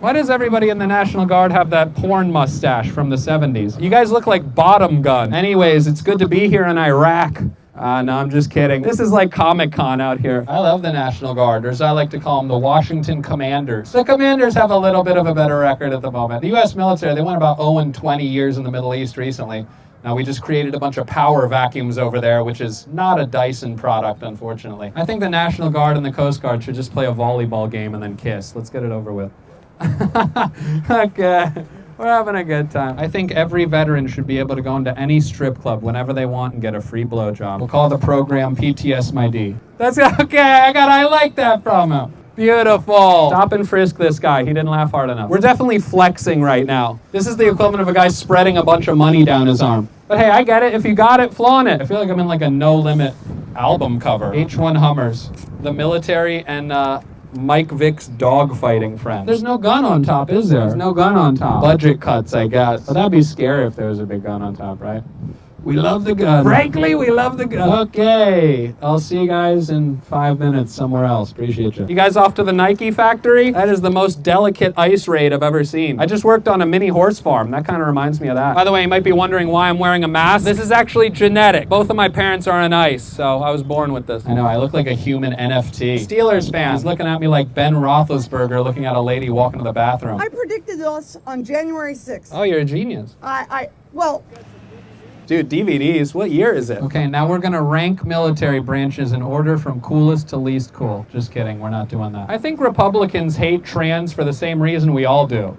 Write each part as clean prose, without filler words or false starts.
Why does everybody in the National Guard have that porn mustache from the 70s? You guys look like Bottom Gun. Anyways, it's good to be here in Iraq. No, I'm just kidding. This is like Comic-Con out here. I love the National Guard, or as I like to call them, the Washington Commanders. The Commanders have a little bit of a better record at the moment. The U.S. military, they went about 0-20 years in the Middle East recently. Now, we just created a bunch of power vacuums over there, which is not a Dyson product, unfortunately. I think the National Guard and the Coast Guard should just play a volleyball game and then kiss. Let's get it over with. Okay. We're having a good time. I think every veteran should be able to go into any strip club whenever they want and get a free blowjob. We'll call the program PTS My D. That's okay. I like that promo. Beautiful. Stop and frisk this guy. He didn't laugh hard enough. We're definitely flexing right now. This is the equivalent of a guy spreading a bunch of money down his arm. But hey, I get it. If you got it, flaunt it. I feel like I'm in like a No Limit album cover. H1 Hummers. The military and Mike Vick's dogfighting friend. There's no gun on top, is there? There's no gun on top. Budget cuts, I guess. But that'd be scary if there was a big gun on top, right? We love the gun. Frankly, we love the gun. Okay. I'll see you guys in 5 minutes somewhere else. Appreciate you. You guys off to the Nike factory? That is the most delicate ice raid I've ever seen. I just worked on a mini horse farm. That kind of reminds me of that. By the way, you might be wondering why I'm wearing a mask. This is actually genetic. Both of my parents are on ice, so I was born with this. I know, I look like a human NFT. Steelers fan is looking at me like Ben Roethlisberger looking at a lady walking to the bathroom. I predicted this on January 6th. Oh, you're a genius. Well... Dude, DVDs, what year is it? Okay, now we're gonna rank military branches in order from coolest to least cool. Just kidding, we're not doing that. I think Republicans hate trans for the same reason we all do.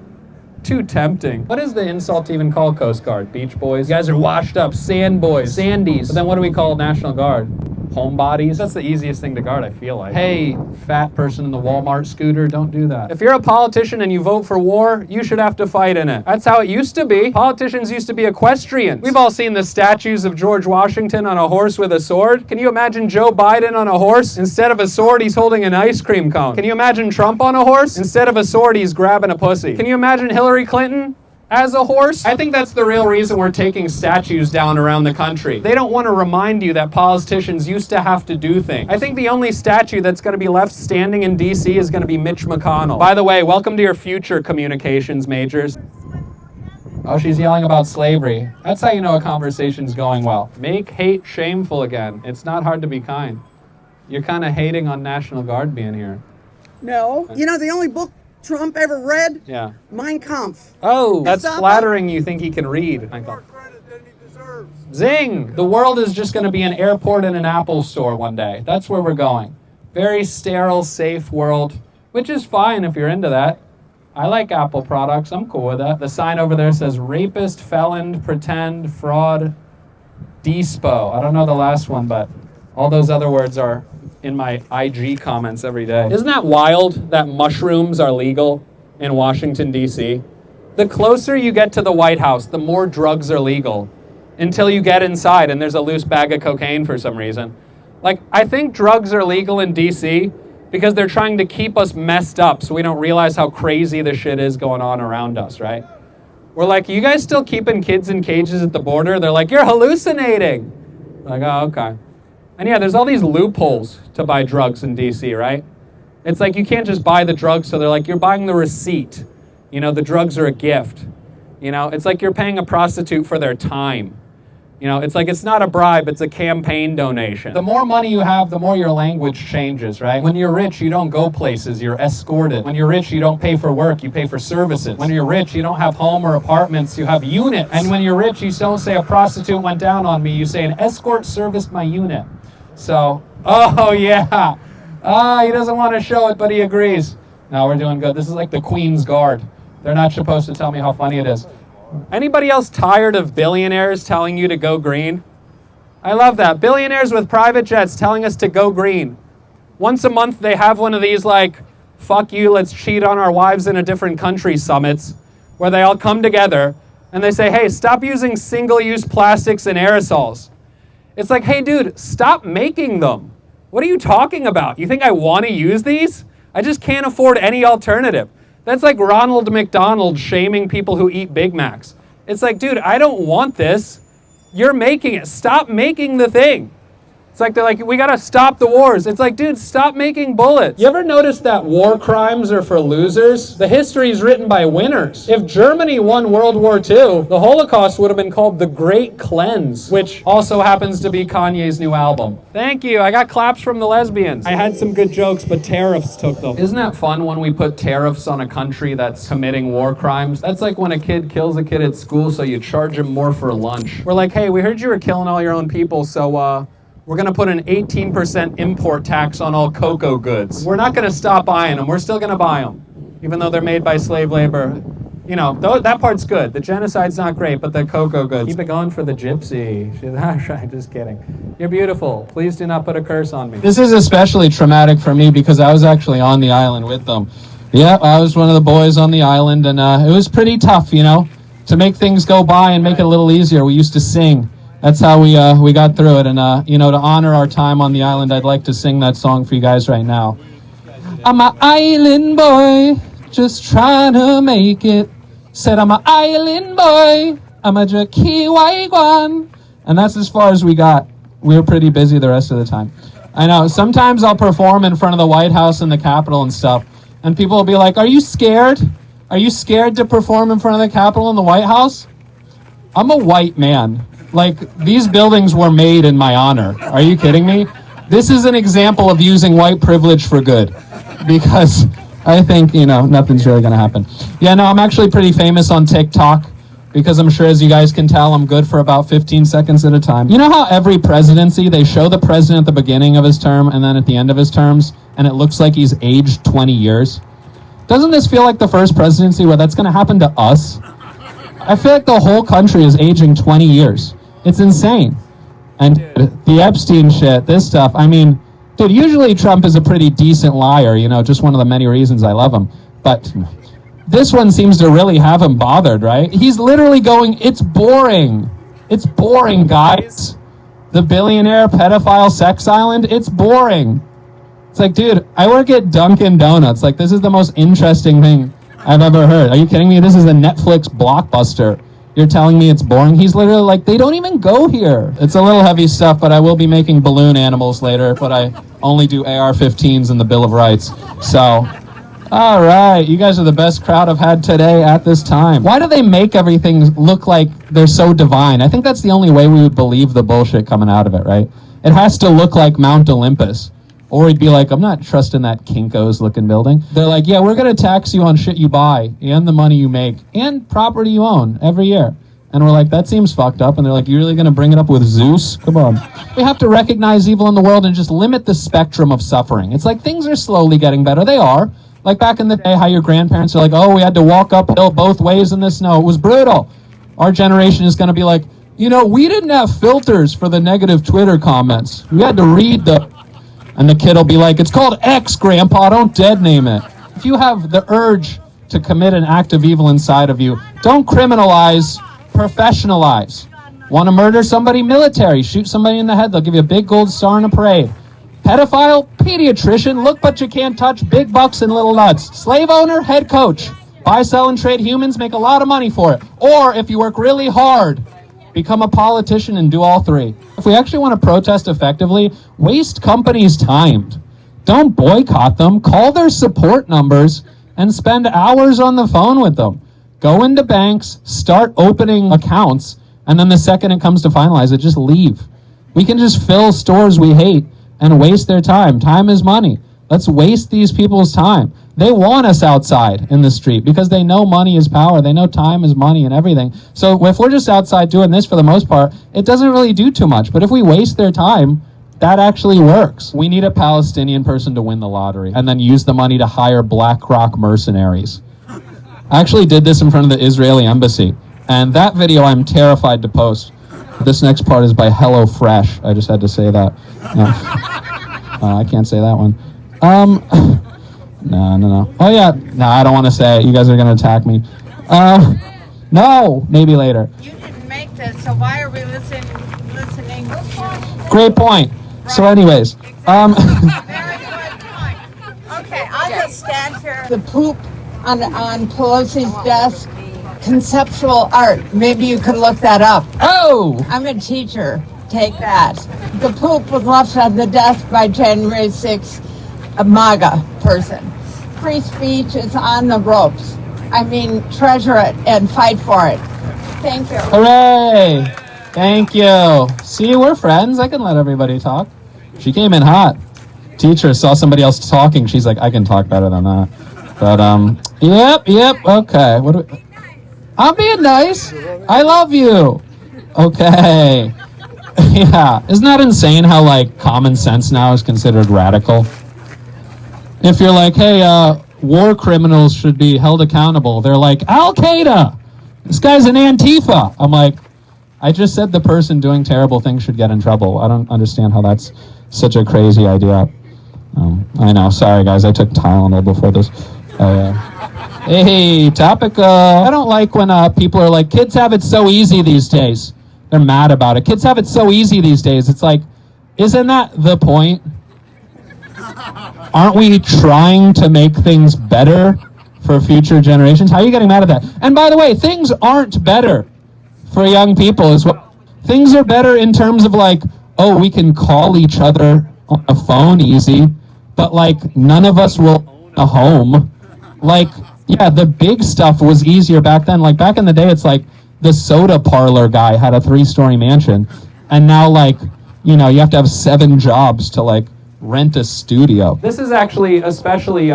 Too tempting. What is the insult to even call Coast Guard? Beach Boys? You guys are washed up. Sand boys. Sandies. But then what do we call National Guard? Homebodies? That's the easiest thing to guard, I feel like. Hey, fat person in the Walmart scooter, don't do that. If you're a politician and you vote for war, you should have to fight in it. That's how it used to be. Politicians used to be equestrians. We've all seen the statues of George Washington on a horse with a sword. Can you imagine Joe Biden on a horse? Instead of a sword, he's holding an ice cream cone. Can you imagine Trump on a horse? Instead of a sword, he's grabbing a pussy. Can you imagine Hillary Clinton as a horse? I think that's the real reason we're taking statues down around the country. They don't want to remind you that politicians used to have to do things. I think the only statue that's going to be left standing in D.C. is going to be Mitch McConnell. By the way, welcome to your future communications majors. Oh, she's yelling about slavery. That's how you know a conversation's going well. Make hate shameful again. It's not hard to be kind. You're kind of hating on National Guard being here. No. You know, the only book Trump ever read? Yeah. Mein Kampf. Oh, that's flattering. You think he can read. Zing! The world is just going to be an airport and an Apple store one day. That's where we're going. Very sterile, safe world, which is fine if you're into that. I like Apple products. I'm cool with that. The sign over there says rapist, felon, pretend, fraud, despo. I don't know the last one, but all those other words are in my IG comments every day. Isn't that wild that mushrooms are legal in Washington, D.C.? The closer you get to the White House, the more drugs are legal until you get inside and there's a loose bag of cocaine for some reason. Like, I think drugs are legal in D.C. because they're trying to keep us messed up so we don't realize how crazy the shit is going on around us, right? We're like, you guys still keeping kids in cages at the border? They're like, you're hallucinating. Like, oh, okay. And yeah, there's all these loopholes to buy drugs in DC, right? It's like you can't just buy the drugs, so they're like, you're buying the receipt. You know, the drugs are a gift. You know, it's like you're paying a prostitute for their time. You know, it's like it's not a bribe, it's a campaign donation. The more money you have, the more your language changes, right? When you're rich, you don't go places, you're escorted. When you're rich, you don't pay for work, you pay for services. When you're rich, you don't have home or apartments, you have units. And when you're rich, you don't say a prostitute went down on me, you say an escort serviced my unit. So, oh yeah. He doesn't want to show it, but he agrees. No, we're doing good. This is like the Queen's Guard. They're not supposed to tell me how funny it is. Anybody else tired of billionaires telling you to go green? I love that. Billionaires with private jets telling us to go green. Once a month, they have one of these like, fuck you, let's cheat on our wives in a different country summits, where they all come together and they say, hey, stop using single-use plastics and aerosols. It's like, hey, dude, stop making them. What are you talking about? You think I want to use these? I just can't afford any alternative. That's like Ronald McDonald shaming people who eat Big Macs. It's like, dude, I don't want this. You're making it. Stop making the thing. It's like they're like, we gotta stop the wars. It's like, dude, stop making bullets. You ever notice that war crimes are for losers? The history is written by winners. If Germany won World War II, the Holocaust would have been called the Great Cleanse, which also happens to be Kanye's new album. Thank you. I got claps from the lesbians. I had some good jokes, but tariffs took them. Isn't that fun when we put tariffs on a country that's committing war crimes? That's like when a kid kills a kid at school, so you charge him more for lunch. We're like, hey, we heard you were killing all your own people, so we're going to put an 18% import tax on all cocoa goods. We're not going to stop buying them. We're still going to buy them, even though they're made by slave labor. You know, that part's good. The genocide's not great, but the cocoa goods. Keep it going for the gypsy. Just kidding. You're beautiful. Please do not put a curse on me. This is especially traumatic for me because I was actually on the island with them. Yeah, I was one of the boys on the island, and it was pretty tough, you know, to make things go by and make it a little easier. We used to sing. That's how we got through it, and you know, to honor our time on the island, I'd like to sing that song for you guys right now. I'm an island boy, just trying to make it. Said I'm an island boy, I'm a Jakiwaiguan. And that's as far as we got. We were pretty busy the rest of the time. I know, sometimes I'll perform in front of the White House and the Capitol and stuff, and people will be like, are you scared? Are you scared to perform in front of the Capitol and the White House? I'm a white man. Like, these buildings were made in my honor. Are you kidding me? This is an example of using white privilege for good. Because I think, you know, nothing's really going to happen. Yeah, no, I'm actually pretty famous on TikTok. Because I'm sure, as you guys can tell, I'm good for about 15 seconds at a time. You know how every presidency, they show the president at the beginning of his term and then at the end of his terms, and it looks like he's aged 20 years? Doesn't this feel like the first presidency where that's going to happen to us? I feel like the whole country is aging 20 years. It's insane. And the Epstein shit, this stuff, I mean, dude, usually Trump is a pretty decent liar, you know, just one of the many reasons I love him. But this one seems to really have him bothered, right? He's literally going, it's boring. It's boring, guys. The billionaire pedophile sex island, it's boring. It's like, dude, I work at Dunkin' Donuts. Like, this is the most interesting thing I've ever heard. Are you kidding me? This is a Netflix blockbuster. You're telling me it's boring? He's literally like, they don't even go here. It's a little heavy stuff, but I will be making balloon animals later, but I only do AR-15s in the Bill of Rights. So, all right, you guys are the best crowd I've had today at this time. Why do they make everything look like they're so divine? I think that's the only way we would believe the bullshit coming out of it, right? It has to look like Mount Olympus. Or he'd be like, I'm not trusting that Kinko's looking building. They're like, yeah, we're going to tax you on shit you buy and the money you make and property you own every year. And we're like, that seems fucked up. And they're like, you're really going to bring it up with Zeus? Come on. We have to recognize evil in the world and just limit the spectrum of suffering. It's like things are slowly getting better. They are. Like back in the day, how your grandparents are like, oh, we had to walk uphill both ways in the snow. It was brutal. Our generation is going to be like, you know, we didn't have filters for the negative Twitter comments. We had to read the... And the kid will be like, it's called X, Grandpa, don't dead name it. If you have the urge to commit an act of evil inside of you, don't criminalize, professionalize. Want to murder somebody? Military. Shoot somebody in the head, they'll give you a big gold star in a parade. Pedophile? Pediatrician. Look but you can't touch. Big bucks and little nuts. Slave owner? Head coach. Buy, sell, and trade humans, make a lot of money for it. Or, if you work really hard, become a politician and do all three. If we actually want to protest effectively, waste companies' time. Don't boycott them. Call their support numbers and spend hours on the phone with them. Go into banks, start opening accounts, and then the second it comes to finalize it, just leave. We can just fill stores we hate and waste their time. Time is money. Let's waste these people's time. They want us outside in the street because they know money is power. They know time is money and everything. So if we're just outside doing this for the most part, it doesn't really do too much. But if we waste their time, that actually works. We need a Palestinian person to win the lottery and then use the money to hire BlackRock mercenaries. I actually did this in front of the Israeli embassy. And that video I'm terrified to post. This next part is by HelloFresh. I just had to say that. No. I can't say that one. No. Oh, yeah. No, I don't want to say it. You guys are going to attack me. No, maybe later. You didn't make this, so why are we listening? Great point. Right. So anyways. Exactly. Very good point. Okay, I'll just stand here. The poop on Pelosi's desk, conceptual art. Maybe you could look that up. Oh! I'm a teacher. Take that. The poop was left on the desk by January 6th, a MAGA person. Free speech is on the ropes. I mean, treasure it and fight for it. Thank you. Hooray! Thank you. See, we're friends. I can let everybody talk. She came in hot. Teacher saw somebody else talking. She's like, I can talk better than that. But, yep, okay. I'm being nice. I love you. Okay. Yeah. Isn't that insane how, like, common sense now is considered radical? If you're like, hey, war criminals should be held accountable, they're like, Al-Qaeda! This guy's an Antifa! I'm like, I just said the person doing terrible things should get in trouble. I don't understand how that's such a crazy idea. I know. Sorry, guys. I took Tylenol before this. Hey, topic. I don't like when people are like, kids have it so easy these days. They're mad about it. Kids have it so easy these days. It's like, isn't that the point? Aren't we trying to make things better for future generations? How are you getting mad at that? And by the way, things aren't better for young people as well. Things are better in terms of like, oh, we can call each other on a phone easy, but like none of us will own a home. Like, yeah, the big stuff was easier back then. Like back in the day, it's like the soda parlor guy had a 3-story mansion, and now like, you know, you have to have 7 jobs to like rent a studio. This is actually especially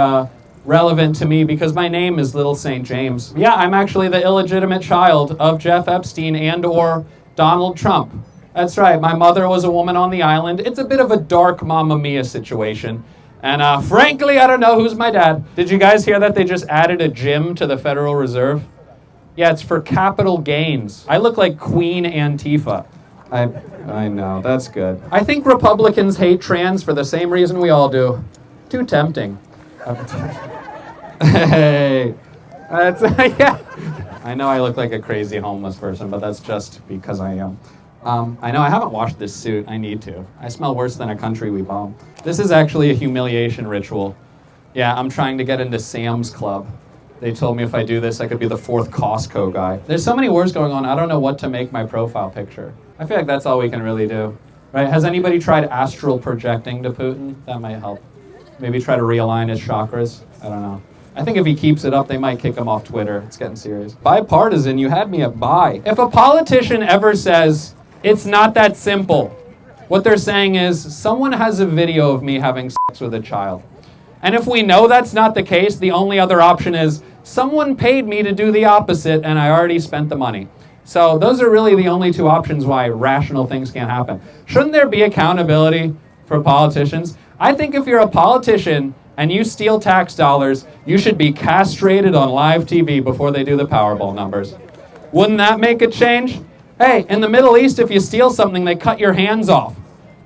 relevant to me because my name is Little St. James. Yeah, I'm actually the illegitimate child of Jeff Epstein and or Donald Trump. That's right, my mother was a woman on the island. It's a bit of a dark Mamma Mia situation. And frankly, I don't know who's my dad. Did you guys hear that they just added a gym to the Federal Reserve? Yeah, it's for capital gains. I look like Queen Antifa. I know, that's good. I think Republicans hate trans for the same reason we all do. Too tempting. Hey, that's, yeah. I know I look like a crazy homeless person, but that's just because I am. I know I haven't washed this suit. I need to. I smell worse than a country we bomb. This is actually a humiliation ritual. Yeah, I'm trying to get into Sam's Club. They told me if I do this, I could be the 4th Costco guy. There's so many wars going on, I don't know what to make my profile picture. I feel like that's all we can really do. Right? Has anybody tried astral projecting to Putin? That might help. Maybe try to realign his chakras? I don't know. I think if he keeps it up, they might kick him off Twitter. It's getting serious. Bipartisan, you had me at bi. If a politician ever says, it's not that simple, what they're saying is, someone has a video of me having sex with a child. And if we know that's not the case, the only other option is, someone paid me to do the opposite and I already spent the money. So those are really the only 2 options why rational things can't happen. Shouldn't there be accountability for politicians? I think if you're a politician and you steal tax dollars, you should be castrated on live TV before they do the Powerball numbers. Wouldn't that make a change? Hey, in the Middle East, if you steal something, they cut your hands off.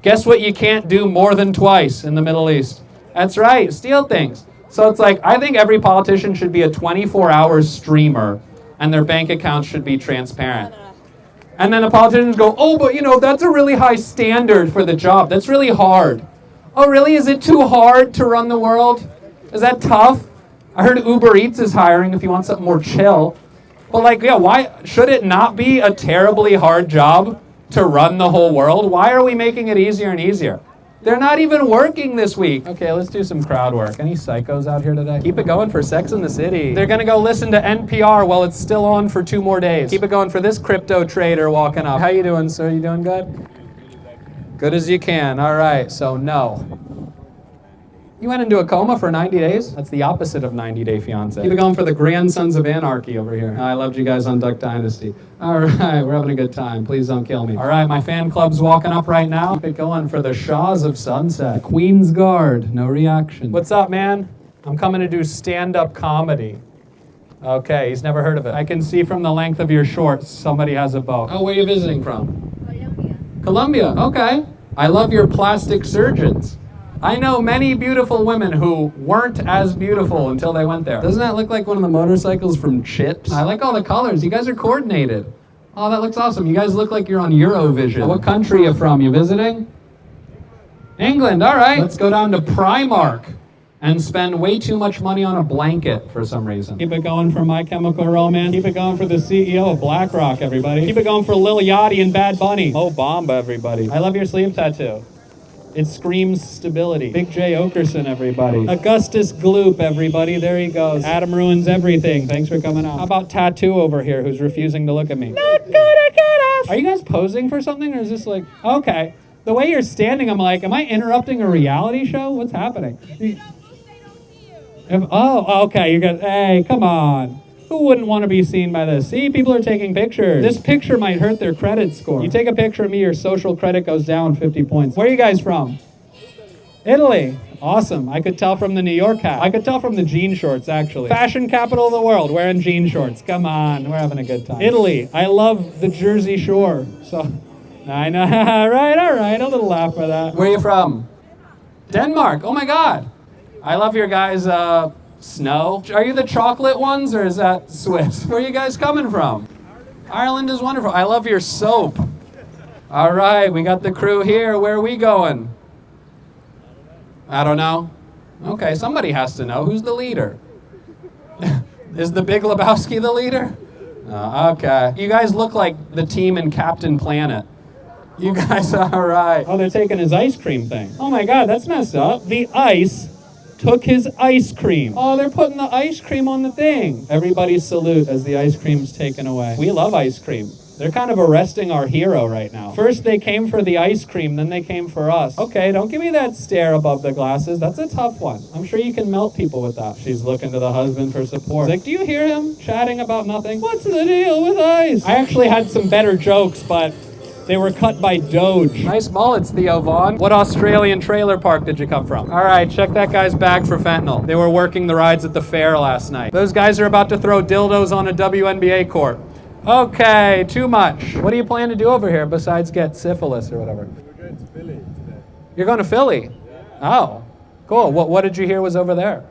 Guess what you can't do more than twice in the Middle East? That's right, steal things. So it's like, I think every politician should be a 24-hour streamer, and their bank accounts should be transparent. And then the politicians go, oh, but you know, that's a really high standard for the job. That's really hard. Oh, really? Is it too hard to run the world? Is that tough? I heard Uber Eats is hiring if you want something more chill. But like, yeah, why should it not be a terribly hard job to run the whole world? Why are we making it easier and easier? They're not even working this week. Okay, let's do some crowd work. Any psychos out here today? Keep it going for Sex in the City. They're gonna go listen to NPR while it's still on for 2 more days. Keep it going for this crypto trader walking up. How you doing, sir? You doing good? Good as you can. All right, so no. You went into a coma for 90 days? That's the opposite of 90 Day Fiancé. Keep it going for the Grandsons of Anarchy over here. I loved you guys on Duck Dynasty. All right, we're having a good time. Please don't kill me. All right, my fan club's walking up right now. Keep it going for the Shaws of Sunset. The Queen's Guard, no reaction. What's up, man? I'm coming to do stand-up comedy. Okay, he's never heard of it. I can see from the length of your shorts, somebody has a bow. Oh, where are you visiting from? Colombia, okay. I love your plastic surgeons. I know many beautiful women who weren't as beautiful until they went there. Doesn't that look like one of the motorcycles from Chips? I like all the colors. You guys are coordinated. Oh, that looks awesome. You guys look like you're on Eurovision. What country are you from? You visiting? England, all right. Let's go down to Primark and spend way too much money on a blanket for some reason. Keep it going for My Chemical Romance. Keep it going for the CEO of BlackRock, everybody. Keep it going for Lil Yachty and Bad Bunny. Mo Bamba, everybody. I love your sleeve tattoo. It screams stability. Big J. Okerson, everybody. Augustus Gloop, everybody. There he goes. Adam ruins everything. Thanks for coming out. How about Tattoo over here, who's refusing to look at me? Not gonna get us! Are you guys posing for something, or is this like... Okay. The way you're standing, I'm like, am I interrupting a reality show? What's happening? Okay, you guys, hey, come on. Who wouldn't want to be seen by this? See, people are taking pictures. This picture might hurt their credit score. You take a picture of me, your social credit goes down 50 points. Where are you guys from? Italy. Awesome. I could tell from the New York hat. I could tell from the jean shorts, actually. Fashion capital of the world, wearing jean shorts. Come on, we're having a good time. Italy. I love the Jersey Shore. So, I know, right, all right, a little laugh for that. Where are you from? Denmark. Oh my God. I love your guys' snow. Are you the chocolate ones, or is that Swiss? Where are you guys coming from? Ireland is wonderful. I love your soap. All right, we got the crew here. Where are we going? I don't know. Okay, somebody has to know. Who's the leader? Is the Big Lebowski the leader? Okay. You guys look like the team in Captain Planet. You guys, all right. Oh, they're taking his ice cream thing. Oh my God, that's messed up. The ice took his ice cream. Oh, they're putting the ice cream on the thing. Everybody salute as the ice cream's taken away. We love ice cream. They're kind of arresting our hero right now. First they came for the ice cream, then they came for us. Okay, don't give me that stare above the glasses. That's a tough one. I'm sure you can melt people with that. She's looking to the husband for support. He's like, do you hear him chatting about nothing? What's the deal with ice? I actually had some better jokes, but they were cut by Doge. Nice mullets, Theo Vaughn. What Australian trailer park did you come from? All right, check that guy's bag for fentanyl. They were working the rides at the fair last night. Those guys are about to throw dildos on a WNBA court. Okay, too much. What do you plan to do over here besides get syphilis or whatever? We're going to Philly today. You're going to Philly? Yeah. Oh, cool. What did you hear was over there?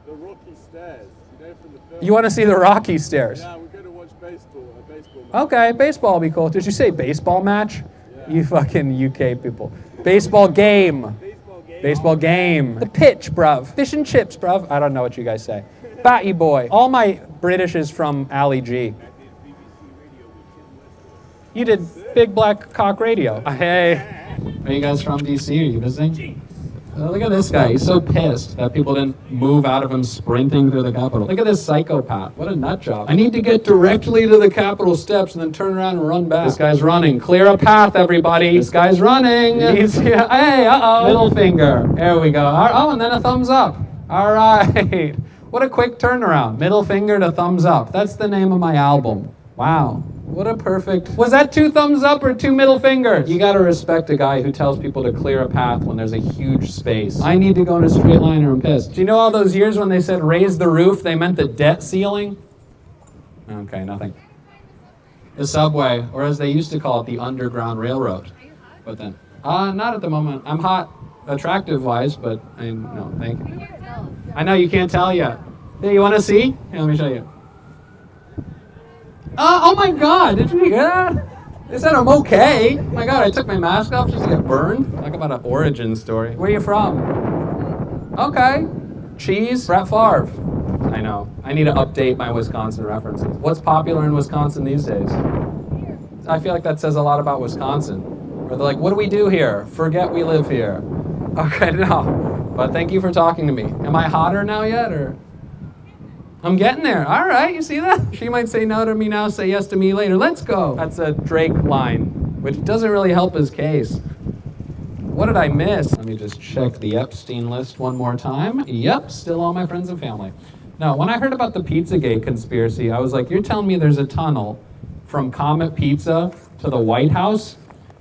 The Rocky Stairs. You know, from the film. You want to see the Rocky Stairs? Yeah, we're going to watch a baseball match. Okay, baseball will be cool. Did you say baseball match? Yeah. You fucking UK people. Baseball game. Baseball game. The pitch, bruv. Fish and chips, bruv. I don't know what you guys say. Batty boy. All my British is from Ali G. You did Big Black Cock Radio. Hey. Are you guys from DC? Are you visiting? Oh, look at this guy. He's so pissed that people didn't move out of him sprinting through the Capitol. Look at this psychopath. What a nut job. I need to get directly to the Capitol steps and then turn around and run back. This guy's running. Clear a path, everybody. This guy's running. He's here. Hey, uh-oh. Middle finger. There we go. Oh, and then a thumbs up. All right. What a quick turnaround. Middle finger to thumbs up. That's the name of my album. Wow. What a perfect... Was that 2 thumbs up or 2 middle fingers? You gotta respect a guy who tells people to clear a path when there's a huge space. I need to go in a straight line or I'm pissed. Do you know all those years when they said raise the roof, they meant the debt ceiling? Okay, nothing. The subway, or as they used to call it, the Underground Railroad. But then, not at the moment. I'm hot, attractive-wise, but no, thank you. I know you can't tell yet. Hey, you wanna see? Here, let me show you. Oh my God, did you hear that? They said I'm okay. Oh my God, I took my mask off just to get burned. Talk about an origin story. Where are you from? Okay. Cheese? Brett Favre. I know. I need to update my Wisconsin references. What's popular in Wisconsin these days? I feel like that says a lot about Wisconsin. Or they're like, what do we do here? Forget we live here. Okay, no. But thank you for talking to me. Am I hotter now yet, or? I'm getting there. All right, you see that? She might say no to me now, say yes to me later. Let's go. That's a Drake line, which doesn't really help his case. What did I miss? Let me just check the Epstein list one more time. Yep, still all my friends and family. Now, when I heard about the Pizzagate conspiracy, I was like, you're telling me there's a tunnel from Comet Pizza to the White House?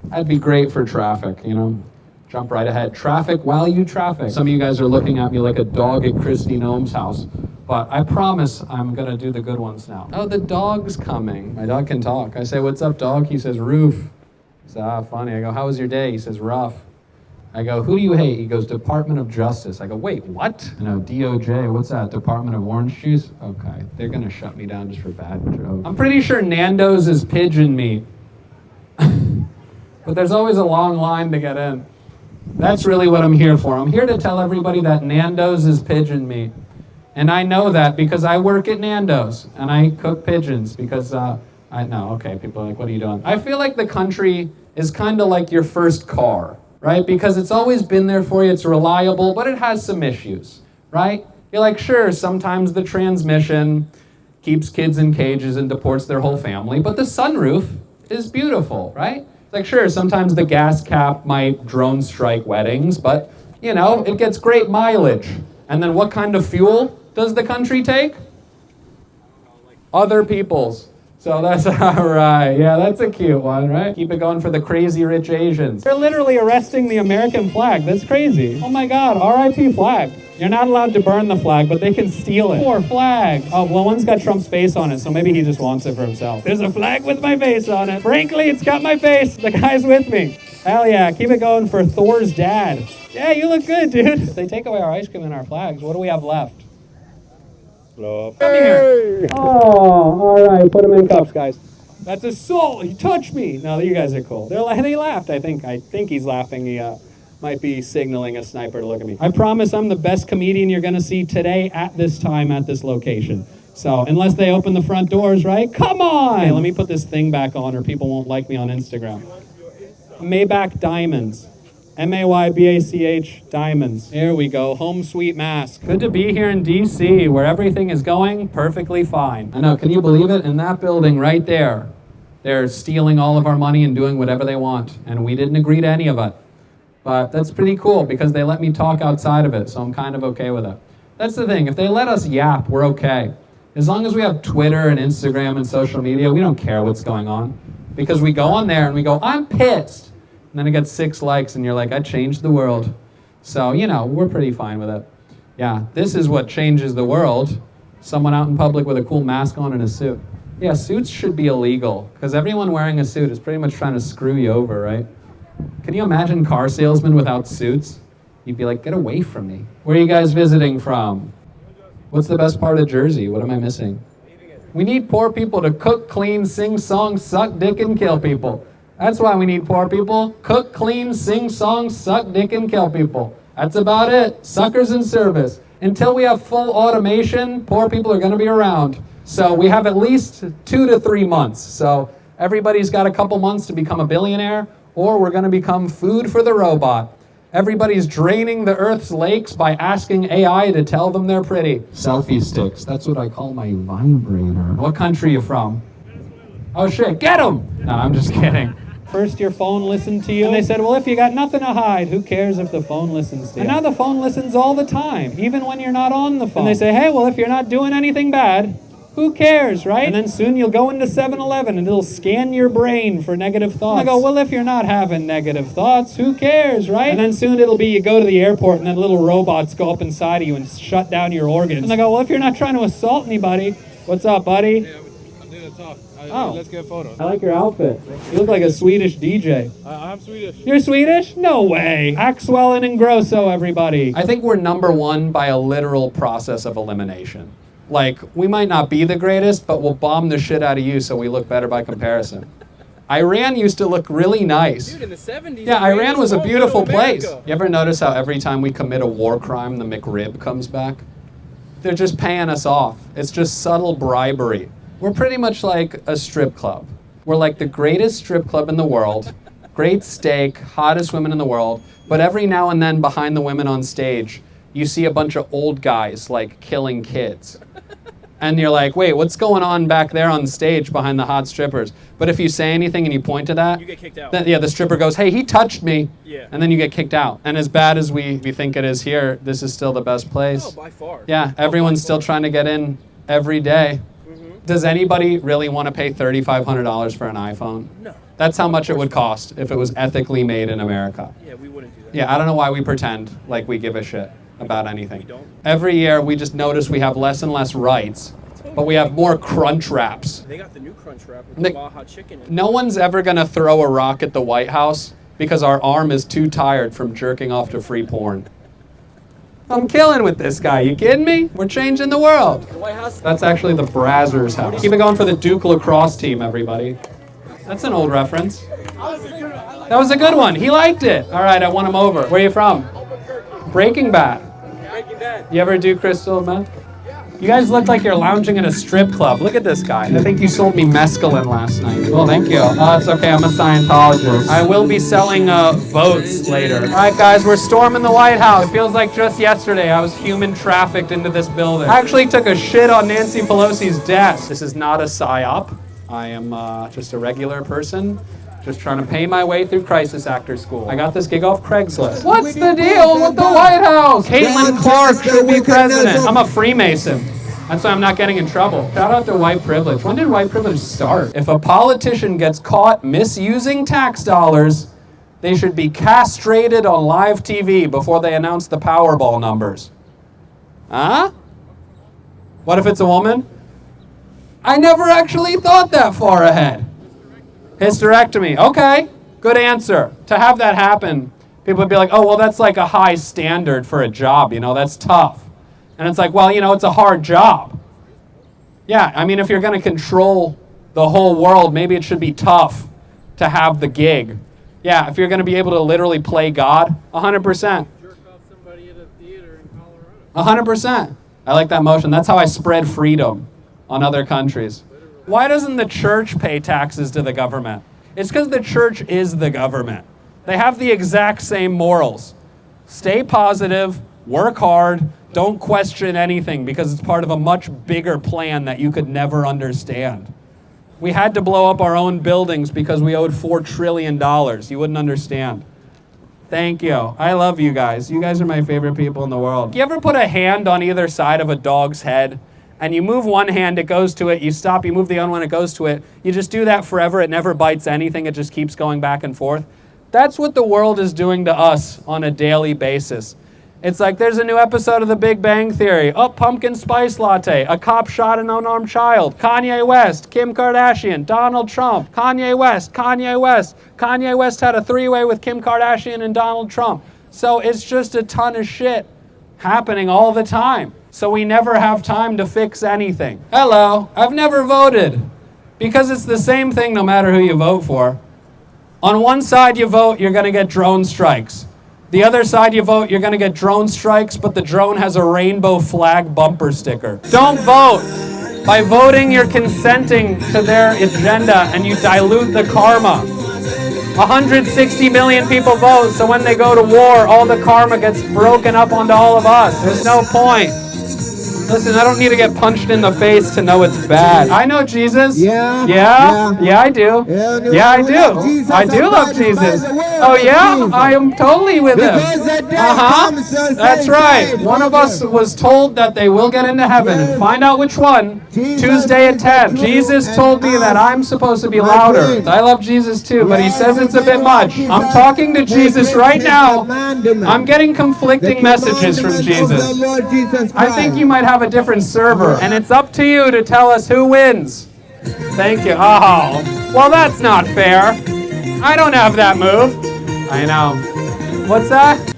That'd be great for traffic, you know? Jump right ahead. Traffic while you traffic. Some of you guys are looking at me like a dog at Christy Noem's house. But I promise I'm gonna do the good ones now. Oh, the dog's coming. My dog can talk. I say, what's up, dog? He says, roof. He says, funny. I go, how was your day? He says, rough. I go, who do you hate? He goes, Department of Justice. I go, wait, what? I know, DOJ, what's that? Department of Orange Juice? Okay, they're gonna shut me down just for bad jokes. I'm pretty sure Nando's is pigeon meat. But there's always a long line to get in. That's really what I'm here for. I'm here to tell everybody that Nando's is pigeon meat. And I know that because I work at Nando's and I cook pigeons because I know, okay, people are like, what are you doing? I feel like the country is kind of like your first car, right? Because it's always been there for you, it's reliable, but it has some issues, right? You're like, sure, sometimes the transmission keeps kids in cages and deports their whole family, but the sunroof is beautiful, right? It's like, sure, sometimes the gas cap might drone strike weddings, but, you know, it gets great mileage. And then what kind of fuel does the country take? Other people's. So that's all right. Yeah, that's a cute one, right? Keep it going for the crazy rich Asians. They're literally arresting the American flag. That's crazy. Oh my God, RIP flag. You're not allowed to burn the flag, but they can steal it. Poor flag. Oh, well, one's got Trump's face on it, so maybe he just wants it for himself. There's a flag with my face on it. Frankly, it's got my face. The guy's with me. Hell yeah, keep it going for Thor's dad. Yeah, you look good, dude. If they take away our ice cream and our flags, what do we have left? Love. Come here. Oh, all right. Put him in cuffs, guys. That's assault. He touched me. No, you guys are cool. They laughed. I think he's laughing. He might be signaling a sniper to look at me. I promise I'm the best comedian you're going to see today at this time at this location. So unless they open the front doors, right? Come on. Hey, let me put this thing back on or people won't like me on Instagram. Maybach Diamonds. Maybach Diamonds. There we go. Home sweet mask. Good to be here in DC where everything is going perfectly fine. I know, can you believe it? In that building right there, they're stealing all of our money and doing whatever they want. And we didn't agree to any of it. But that's pretty cool because they let me talk outside of it, so I'm kind of okay with it. That's the thing. If they let us yap, we're okay. As long as we have Twitter and Instagram and social media, we don't care what's going on. Because we go on there and we go, I'm pissed. And then it gets 6 likes and you're like, I changed the world. So, you know, we're pretty fine with it. Yeah, this is what changes the world. Someone out in public with a cool mask on and a suit. Yeah, suits should be illegal because everyone wearing a suit is pretty much trying to screw you over, right? Can you imagine car salesmen without suits? You'd be like, get away from me. Where are you guys visiting from? What's the best part of Jersey? What am I missing? We need poor people to cook, clean, sing songs, suck dick, and kill people. That's why we need poor people. Cook, clean, sing songs, suck dick, and kill people. That's about it. Suckers in service. Until we have full automation, poor people are going to be around. So we have at least 2 to 3 months. So everybody's got a couple months to become a billionaire, or we're going to become food for the robot. Everybody's draining the Earth's lakes by asking AI to tell them they're pretty. Selfie sticks. That's what I call my vibrator. What country are you from? Oh shit, get him! No, I'm just kidding. First your phone listened to you, and they said, well, if you got nothing to hide, who cares if the phone listens to you? And now the phone listens all the time, even when you're not on the phone. And they say, hey, well, if you're not doing anything bad, who cares, right? And then soon you'll go into 7-Eleven and it'll scan your brain for negative thoughts. And I go, well, if you're not having negative thoughts, who cares, right? And then soon it'll be you go to the airport and then little robots go up inside of you and shut down your organs. And I go, well, if you're not trying to assault anybody, what's up, buddy? Yeah, I'm doing a talk. Oh. Let's get a photo. I like your outfit. You look like a Swedish DJ. I'm Swedish. You're Swedish? No way. Axwell and Ingrosso, everybody. I think we're number one by a literal process of elimination. Like, we might not be the greatest, but we'll bomb the shit out of you so we look better by comparison. Iran used to look really nice. Dude, in the 70s. Yeah, Iran was a beautiful place. You ever notice how every time we commit a war crime, the McRib comes back? They're just paying us off. It's just subtle bribery. We're pretty much like a strip club. We're like the greatest strip club in the world, great steak, hottest women in the world, but every now and then behind the women on stage, you see a bunch of old guys like killing kids. And you're like, wait, what's going on back there on stage behind the hot strippers? But if you say anything and you point to that, You get kicked out. then, yeah, the stripper goes, hey, he touched me. Yeah. And then you get kicked out. And as bad as we think it is here, this is still the best place. Oh, by far. Yeah, everyone's still trying to get in every day. Does anybody really want to pay $3,500 for an iPhone? No. That's how much it would cost if it was ethically made in America. Yeah, we wouldn't do that. Yeah, I don't know why we pretend like we give a shit about anything. We don't. Every year we just notice we have less and less rights, but we have more crunch wraps. They got the new crunch wrap with Nick, the Baja chicken in it. No one's ever going to throw a rock at the White House because our arm is too tired from jerking off to free porn. I'm killing with this guy. You kidding me? We're changing the world. The White House. That's actually the Brazzers house. Keep it going for the Duke lacrosse team, everybody. That's an old reference. That was a good one. He liked it. All right, I won him over. Where are you from? Breaking Bad. You ever do crystal meth? You guys look like you're lounging in a strip club. Look at this guy. I think you sold me mescaline last night. Well, thank you. Oh, it's okay. I'm a Scientologist. I will be selling votes later. All right, guys, we're storming the White House. It feels like just yesterday I was human trafficked into this building. I actually took a shit on Nancy Pelosi's desk. This is not a psyop. I am just a regular person. Just trying to pay my way through crisis actor school. I got this gig off Craigslist. What's the deal with the White House? Caitlin Clark should be president. I'm a Freemason. That's why I'm not getting in trouble. Shout out to white privilege. When did white privilege start? If a politician gets caught misusing tax dollars, they should be castrated on live TV before they announce the Powerball numbers. Huh? What if it's a woman? I never actually thought that far ahead. Hysterectomy. Okay, good answer. To have that happen, people would be like, oh, well, that's like a high standard for a job, that's tough. And it's like, well, it's a hard job. Yeah, I mean, if you're going to control the whole world, maybe it should be tough to have the gig. Yeah, if you're going to be able to literally play God, 100%. Jerk off somebody at a theater in Colorado. 100%. I like that motion. That's how I spread freedom on other countries. Why doesn't the church pay taxes to the government? It's because the church is the government. They have the exact same morals. Stay positive, work hard, don't question anything because it's part of a much bigger plan that you could never understand. We had to blow up our own buildings because we owed $4 trillion. You wouldn't understand. Thank you. I love you guys. You guys are my favorite people in the world. You ever put a hand on either side of a dog's head? And you move one hand, it goes to it, you stop, you move the other one, it goes to it. You just do that forever, it never bites anything, it just keeps going back and forth. That's what the world is doing to us on a daily basis. It's like there's a new episode of The Big Bang Theory. Oh, pumpkin spice latte, a cop shot an unarmed child, Kanye West, Kim Kardashian, Donald Trump, Kanye West, Kanye West. Kanye West had a three-way with Kim Kardashian and Donald Trump. So it's just a ton of shit happening all the time. So we never have time to fix anything. Hello, I've never voted. Because it's the same thing no matter who you vote for. On one side you vote, you're gonna get drone strikes. The other side you vote, you're gonna get drone strikes, but the drone has a rainbow flag bumper sticker. Don't vote. By voting, you're consenting to their agenda and you dilute the karma. 160 million people vote, so when they go to war, all the karma gets broken up onto all of us. There's no point. Listen, I don't need to get punched in the face to know it's bad. I know Jesus. Yeah, I do. Yeah, I do. I do love Jesus. Oh yeah? I am totally with him. That's right. One of us was told that they will get into heaven, and find out which one. Tuesday at 10. Jesus told me that I'm supposed to be louder. I love Jesus too, but he says it's a bit much. I'm talking to Jesus right now. I'm getting conflicting messages from Jesus. I think you might have a different server, and it's up to you to tell us who wins. Thank you. Oh, well, that's not fair. I don't have that move. I know. What's that?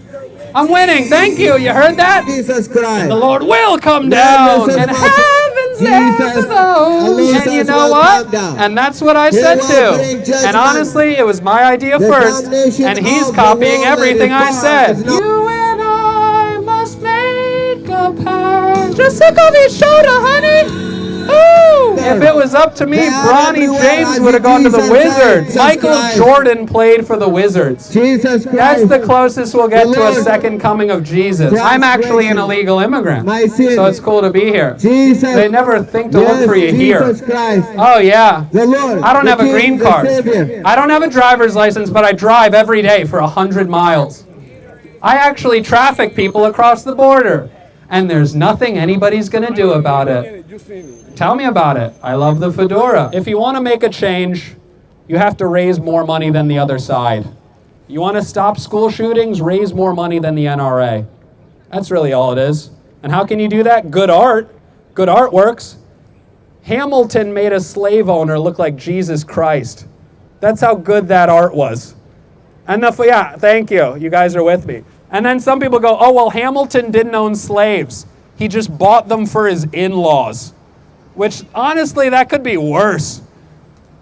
I'm winning. Thank you. You heard that? Jesus Christ. And the Lord will come down and heaven's those. And you know what? And that's what I said too. And honestly, it was my idea first, and he's copying everything I said. You and I must make a pact. Just look over your shoulder, honey. Ooh. If it was up to me, Bronny James would have gone to the Wizards. Michael Jordan played for the Wizards. That's the closest we'll get to a second coming of Jesus. I'm actually an illegal immigrant, so it's cool to be here. They never think to look for you here. Oh yeah. I don't have a green card. I don't have a driver's license, but I drive every day for 100 miles. I actually traffic people across the border, and there's nothing anybody's going to do about it. Tell me about it. I love the fedora. If you want to make a change, you have to raise more money than the other side. You want to stop school shootings? Raise more money than the NRA. That's really all it is. And how can you do that? Good art. Good art works. Hamilton made a slave owner look like Jesus Christ. That's how good that art was. Yeah, thank you. You guys are with me. And then some people go, oh, well, Hamilton didn't own slaves. He just bought them for his in-laws. Which, honestly, that could be worse.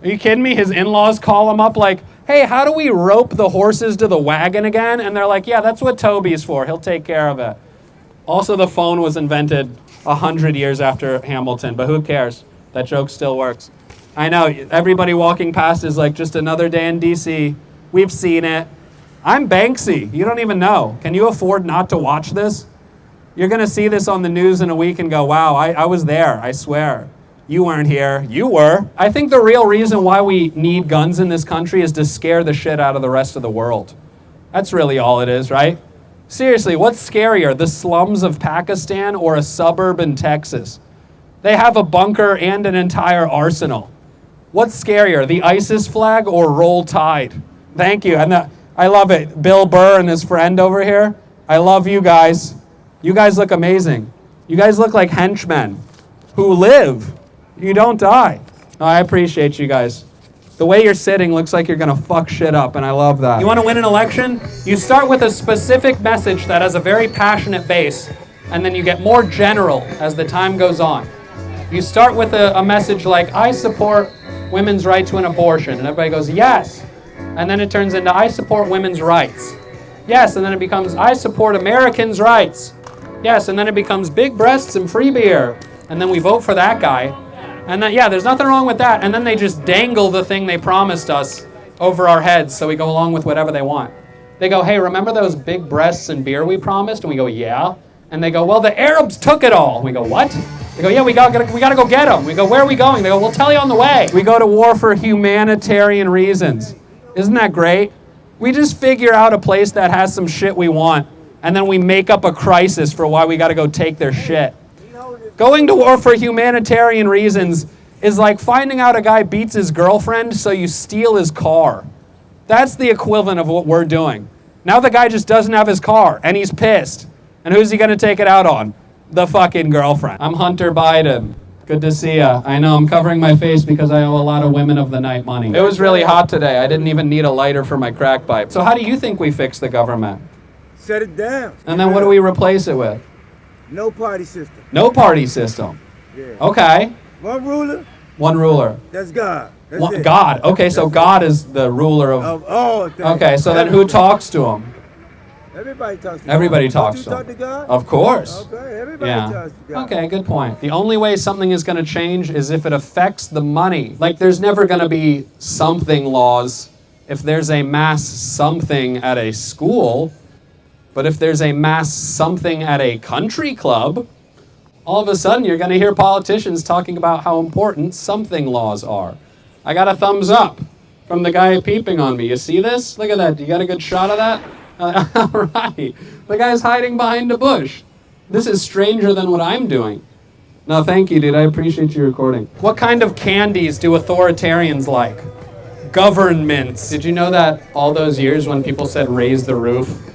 Are you kidding me? His in-laws call him up like, hey, how do we rope the horses to the wagon again? And they're like, yeah, that's what Toby's for. He'll take care of it. Also, the phone was invented 100 years after Hamilton, but who cares? That joke still works. I know, everybody walking past is like, just another day in DC. We've seen it. I'm Banksy. You don't even know. Can you afford not to watch this? You're going to see this on the news in a week and go, wow, I was there, I swear. You weren't here. You were. I think the real reason why we need guns in this country is to scare the shit out of the rest of the world. That's really all it is, right? Seriously, what's scarier, the slums of Pakistan or a suburb in Texas? They have a bunker and an entire arsenal. What's scarier, the ISIS flag or Roll Tide? Thank you. And I love it. Bill Burr and his friend over here. I love you guys. You guys look amazing. You guys look like henchmen who live. You don't die. Oh, I appreciate you guys. The way you're sitting looks like you're going to fuck shit up, and I love that. You want to win an election? You start with a specific message that has a very passionate base, and then you get more general as the time goes on. You start with a message like, I support women's right to an abortion, and everybody goes, yes. And then it turns into, I support women's rights. Yes, and then it becomes, I support Americans' rights. Yes, and then it becomes big breasts and free beer. And then we vote for that guy. And then, yeah, there's nothing wrong with that. And then they just dangle the thing they promised us over our heads so we go along with whatever they want. They go, hey, remember those big breasts and beer we promised? And we go, yeah. And they go, well, the Arabs took it all. We go, what? They go, yeah, we gotta go get them. We go, where are we going? They go, we'll tell you on the way. We go to war for humanitarian reasons. Isn't that great? We just figure out a place that has some shit we want, and then we make up a crisis for why we gotta go take their shit. Going to war for humanitarian reasons is like finding out a guy beats his girlfriend, so you steal his car. That's the equivalent of what we're doing. Now the guy just doesn't have his car, and he's pissed. And who's he gonna take it out on? The fucking girlfriend. I'm Hunter Biden. Good to see ya. I know I'm covering my face because I owe a lot of women of the night money. It was really hot today. I didn't even need a lighter for my crack pipe. So how do you think we fix the government? Shut it down. And then what do we replace it with? No party system. No party system. Yeah. Okay. One ruler. One ruler. That's God. That's it. God. Okay, so God is the ruler Of all things. Okay, so then who talks to him? Everybody talks to God. Everybody talks to Don't you him. talk to God? Of course. Okay, everybody Yeah. talks to God. Okay, good point. The only way something is going to change is if it affects the money. Like, there's never going to be something laws if there's a mass something at a school, but if there's a mass something at a country club, all of a sudden you're going to hear politicians talking about how important something laws are. I got a thumbs up from the guy peeping on me. You see this? Look at that. You got a good shot of that? All right. The guy's hiding behind a bush. This is stranger than what I'm doing. No, thank you, dude. I appreciate you recording. What kind of candies do authoritarians like? Governments. Did you know that all those years when people said raise the roof,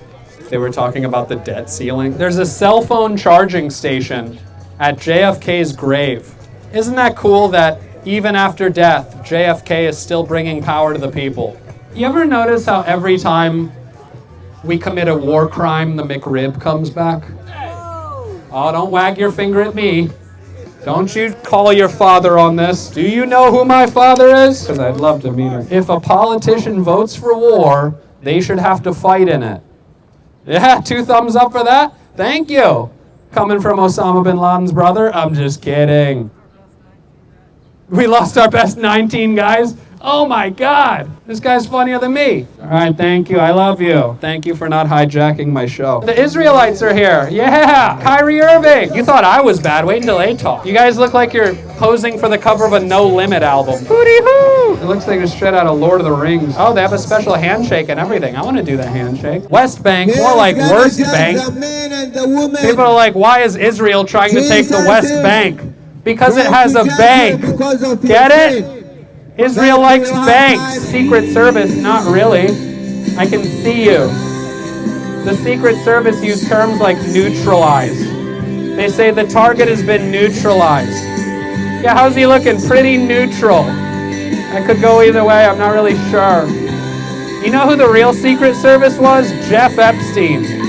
they were talking about the debt ceiling? There's a cell phone charging station at JFK's grave. Isn't that cool that even after death, JFK is still bringing power to the people? You ever notice how every time we commit a war crime, the McRib comes back? Oh, don't wag your finger at me. Don't you call your father on this. Do you know who my father is? Because I'd love to meet him. If a politician votes for war, they should have to fight in it. Yeah, 2 thumbs up for that. Thank you. Coming from Osama bin Laden's brother? I'm just kidding. We lost our best 19 guys? Oh my God, this guy's funnier than me. All right, thank you, I love you. Thank you for not hijacking my show. The Israelites are here, yeah! Kyrie Irving! You thought I was bad, wait until they talk. You guys look like you're posing for the cover of a No Limit album. Hooty-hoo! It looks like it's straight out of Lord of the Rings. Oh, they have a special handshake and everything. I want to do that handshake. West Bank, more like Worst Bank. People are like, why is Israel trying to take the West Bank? Because it has a bank. Get it? Israel likes banks. Secret Service, not really. I can see you. The Secret Service use terms like neutralize. They say the target has been neutralized. Yeah, how's he looking? Pretty neutral. I could go either way, I'm not really sure. You know who the real Secret Service was? Jeff Epstein.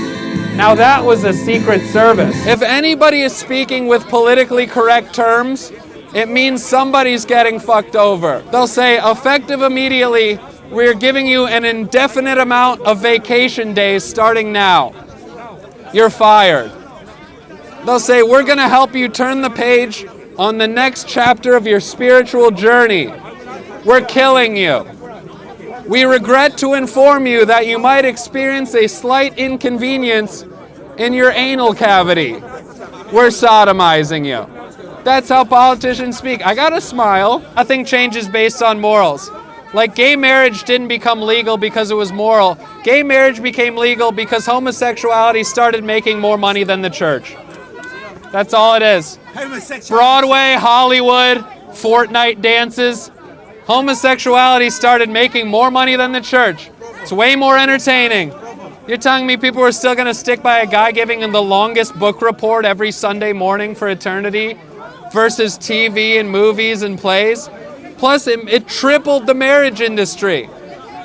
Now that was a Secret Service. If anybody is speaking with politically correct terms, it means somebody's getting fucked over. They'll say, effective immediately, We're giving you an indefinite amount of vacation days starting now. You're fired. They'll say, we're going to help you turn the page on the next chapter of your spiritual journey. We're killing you. We regret to inform you that you might experience a slight inconvenience in your anal cavity. We're sodomizing you. That's how politicians speak. I gotta smile. I think change is based on morals. Like gay marriage didn't become legal because it was moral. Gay marriage became legal because homosexuality started making more money than the church. That's all it is. Broadway, Hollywood, Fortnite dances. Homosexuality started making more money than the church. It's way more entertaining. You're telling me people are still going to stick by a guy giving them the longest book report every Sunday morning for eternity versus TV and movies and plays? Plus, it tripled the marriage industry.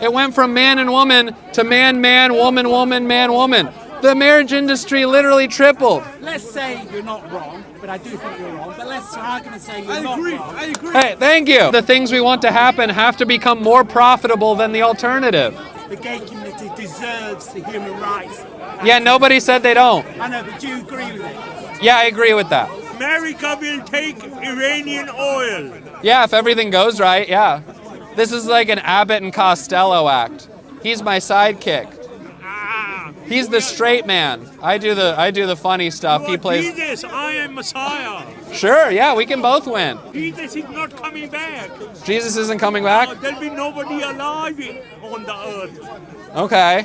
It went from man and woman to man, man, woman, woman, man, woman. The marriage industry literally tripled. Let's say you're not wrong, but I do think you're wrong. But let's argue and say you're not wrong. I agree. Hey, thank you. The things we want to happen have to become more profitable than the alternative. The gay community deserves the human rights. Yeah, nobody said they don't. I know, but do you agree with it? Yeah, I agree with that. America will take Iranian oil. Yeah, if everything goes right, yeah. This is like an Abbott and Costello act. He's my sidekick. He's the straight man. I do the funny stuff. He plays. Jesus, I am Messiah. Sure, yeah, we can both win. Jesus is not coming back. Jesus isn't coming back? There'll be nobody alive on the earth. Okay.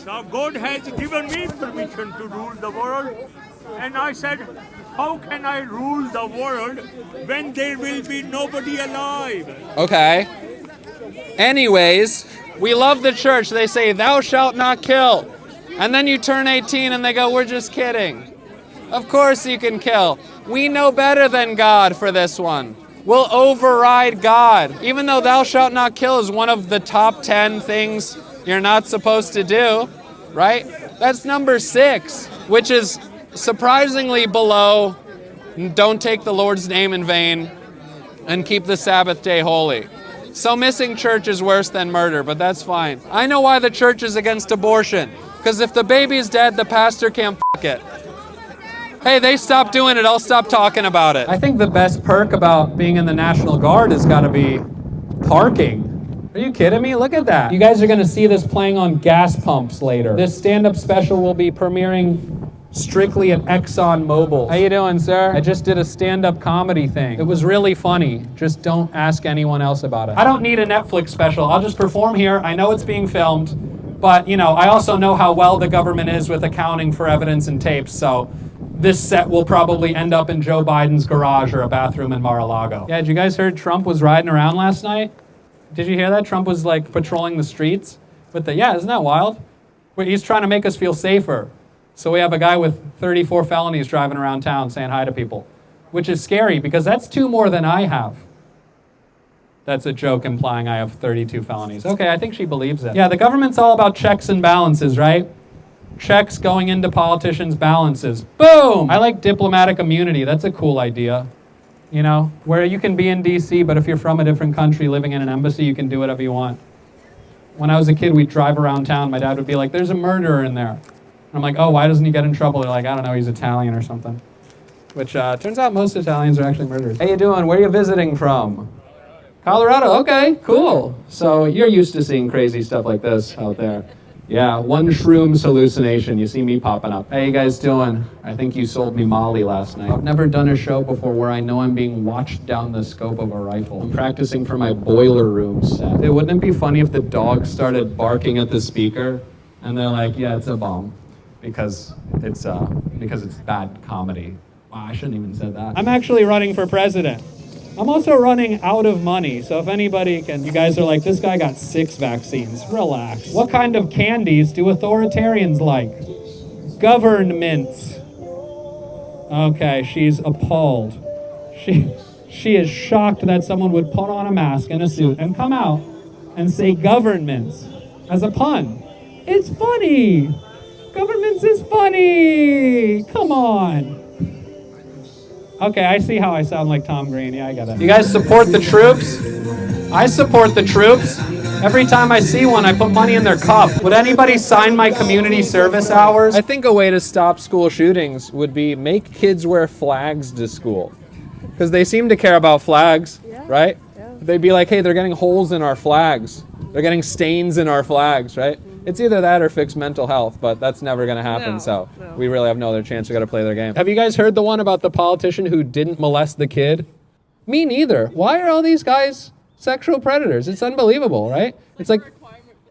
So God has given me permission to rule the world. And I said, how can I rule the world when there will be nobody alive? Okay. Anyways, we love the church. They say, thou shalt not kill. And then you turn 18 and they go, we're just kidding. Of course you can kill. We know better than God for this one. We'll override God. Even though thou shalt not kill is one of the top 10 things you're not supposed to do, right? That's number 6, which is surprisingly below don't take the Lord's name in vain and keep the Sabbath day holy. So missing church is worse than murder, but that's fine. I know why the church is against abortion. Because if the baby's dead, the pastor can't f*** it. Hey, they stop doing it, I'll stop talking about it. I think the best perk about being in the National Guard has got to be parking. Are you kidding me? Look at that. You guys are going to see this playing on gas pumps later. This stand-up special will be premiering strictly at Exxon Mobil. How you doing, sir? I just did a stand-up comedy thing. It was really funny. Just don't ask anyone else about it. I don't need a Netflix special. I'll just perform here. I know it's being filmed, but I also know how well the government is with accounting for evidence and tapes, so this set will probably end up in Joe Biden's garage or a bathroom in Mar-a-Lago. Yeah, did you guys heard Trump was riding around last night? Did you hear that? Trump was like patrolling the streets with yeah, isn't that wild? He's trying to make us feel safer. So we have a guy with 34 felonies driving around town saying hi to people, which is scary because that's 2 more than I have. That's a joke implying I have 32 felonies. Okay, I think she believes it. Yeah, the government's all about checks and balances, right? Checks going into politicians' balances. Boom! I like diplomatic immunity. That's a cool idea. Where you can be in D.C., but if you're from a different country living in an embassy, you can do whatever you want. When I was a kid, we'd drive around town. My dad would be like, there's a murderer in there. I'm like, oh, why doesn't he get in trouble? They're like, I don't know, he's Italian or something. Which turns out most Italians are actually murderers. How you doing? Where are you visiting from? Colorado. Okay, cool. So you're used to seeing crazy stuff like this out there. Yeah, one shroom's hallucination. You see me popping up. How you guys doing? I think you sold me Molly last night. I've never done a show before where I know I'm being watched down the scope of a rifle. I'm practicing for my boiler room set. Wouldn't it be funny if the dog started barking at the speaker and they're like, yeah, it's a bomb. Because it's bad comedy. Wow, I shouldn't even said that. I'm actually running for president. I'm also running out of money, so if anybody can, you guys are like, this guy got 6 vaccines. Relax. What kind of candies do authoritarians like? Governments. Okay, she's appalled. She is shocked that someone would put on a mask and a suit and come out and say governments as a pun. It's funny. Governments is funny! Come on! Okay, I see how I sound like Tom Green. Yeah, I get it. You guys support the troops? I support the troops. Every time I see one, I put money in their cup. Would anybody sign my community service hours? I think a way to stop school shootings would be make kids wear flags to school. Because they seem to care about flags, right? Yeah. They'd be like, hey, they're getting holes in our flags. They're getting stains in our flags, right? It's either that or fix mental health, but that's never going to happen, so we really have no other chance. We got to play their game. Have you guys heard the one about the politician who didn't molest the kid? Me neither. Why are all these guys sexual predators? It's unbelievable, right? It's like,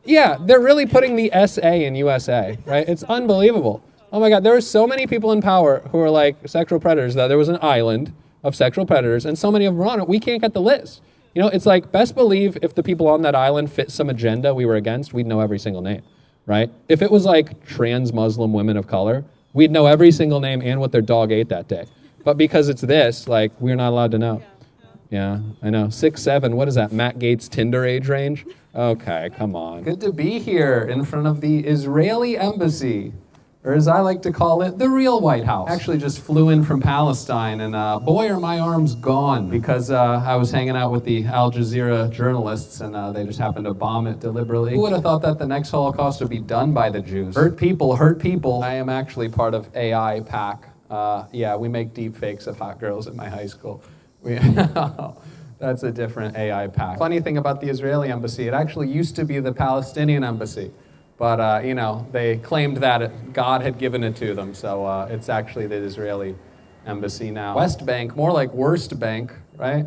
yeah, they're really putting the SA in USA, right? It's unbelievable. Oh my God, there were so many people in power who were like sexual predators that there was an island of sexual predators, and so many of them were on it, we can't get the list. You know, it's like, best believe if the people on that island fit some agenda we were against, we'd know every single name, right? If it was like trans Muslim women of color, we'd know every single name and what their dog ate that day. But because it's this, like, we're not allowed to know. Yeah, I know. 6'7", what is that, Matt Gaetz' Tinder age range? Okay, come on. Good to be here in front of the Israeli embassy. Or as I like to call it, the real White House. I actually just flew in from Palestine, and boy, are my arms gone, because I was hanging out with the Al Jazeera journalists, and they just happened to bomb it deliberately. Who would have thought that the next Holocaust would be done by the Jews? Hurt people, hurt people. I am actually part of AI PAC. Yeah, we make deep fakes of hot girls at my high school. That's a different AI PAC. Funny thing about the Israeli embassy, it actually used to be the Palestinian embassy. But, you know, they claimed that God had given it to them, so it's actually the Israeli embassy now. West Bank, more like worst bank, right?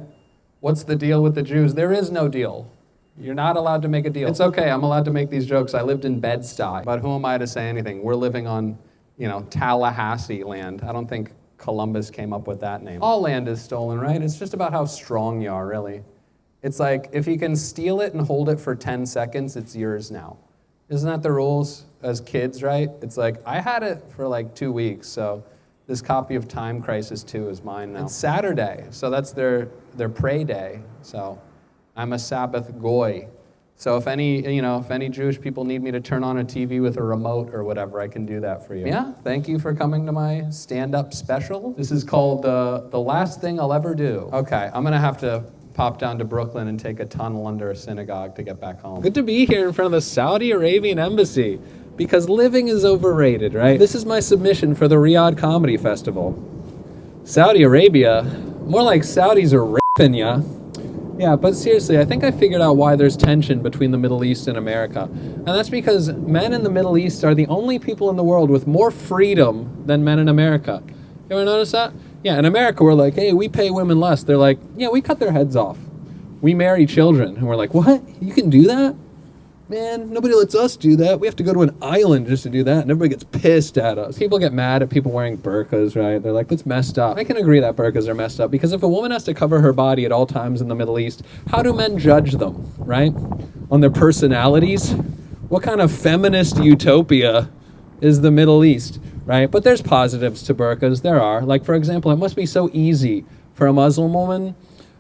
What's the deal with the Jews? There is no deal. You're not allowed to make a deal. It's okay, I'm allowed to make these jokes. I lived in Bed-Stuy, but who am I to say anything? We're living on, you know, Tallahassee land. I don't think Columbus came up with that name. All land is stolen, right? It's just about how strong you are, really. It's like, if you can steal it and hold it for 10 seconds, it's yours now. Isn't that the rules as kids, right? It's like, I had it for like 2 weeks, so this copy of Time Crisis 2 is mine now. It's Saturday, so that's their pray day. So I'm a Sabbath goy. So if any Jewish people need me to turn on a TV with a remote or whatever, I can do that for you. Yeah, thank you for coming to my stand-up special. This is called The Last Thing I'll Ever Do. Okay, I'm gonna have to pop down to Brooklyn and take a tunnel under a synagogue to get back home. Good to be here in front of the Saudi Arabian embassy, because living is overrated, right? This is my submission for the Riyadh Comedy Festival. Saudi Arabia, more like Saudis are raping ya. Yeah, but seriously, I think I figured out why there's tension between the Middle East and America. And that's because men in the Middle East are the only people in the world with more freedom than men in America. You ever notice that? Yeah, in America, we're like, hey, we pay women less. They're like, yeah, we cut their heads off. We marry children. And we're like, what? You can do that? Man, nobody lets us do that. We have to go to an island just to do that, and everybody gets pissed at us. People get mad at people wearing burqas, right? They're like, that's messed up. I can agree that burqas are messed up, because if a woman has to cover her body at all times in the Middle East, how do men judge them, right? On their personalities? What kind of feminist utopia is the Middle East? Right? But there's positives to burqas. There are. Like, for example, it must be so easy for a Muslim woman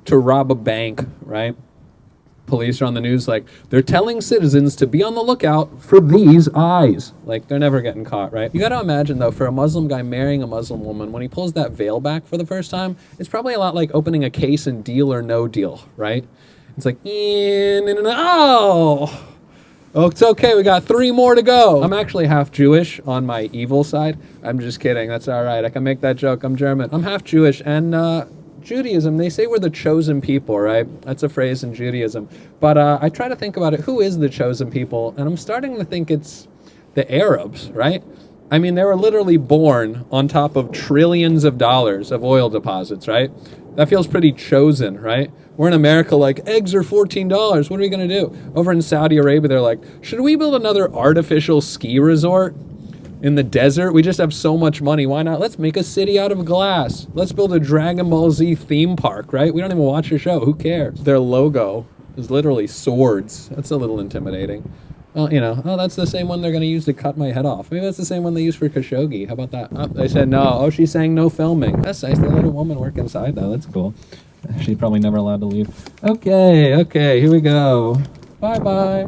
to rob a bank, right? Police are on the news like, they're telling citizens to be on the lookout for these eyes. Like, they're never getting caught, right? You gotta imagine, though, for a Muslim guy marrying a Muslim woman, when he pulls that veil back for the first time, it's probably a lot like opening a case in Deal or No Deal, right? It's like, oh! Oh, it's okay, we got 3 more to go. I'm actually half Jewish on my evil side. I'm just kidding, that's all right. I can make that joke, I'm German. I'm half Jewish, and Judaism, they say we're the chosen people, right? That's a phrase in Judaism. But I try to think about it, who is the chosen people? And I'm starting to think it's the Arabs, right? I mean, they were literally born on top of trillions of dollars of oil deposits, right? That feels pretty chosen, right? We're in America like, eggs are $14, what are we gonna do? Over in Saudi Arabia, they're like, should we build another artificial ski resort in the desert? We just have so much money, why not? Let's make a city out of glass. Let's build a Dragon Ball Z theme park, right? We don't even watch your show, who cares? Their logo is literally swords. That's a little intimidating. Well, you know, oh, that's the same one they're going to use to cut my head off. Maybe that's the same one they use for Khashoggi. How about that? Oh, they said no. Oh, she's saying no filming. That's nice. They let a woman work inside, though. That's cool. She's probably never allowed to leave. Okay, here we go. Bye-bye.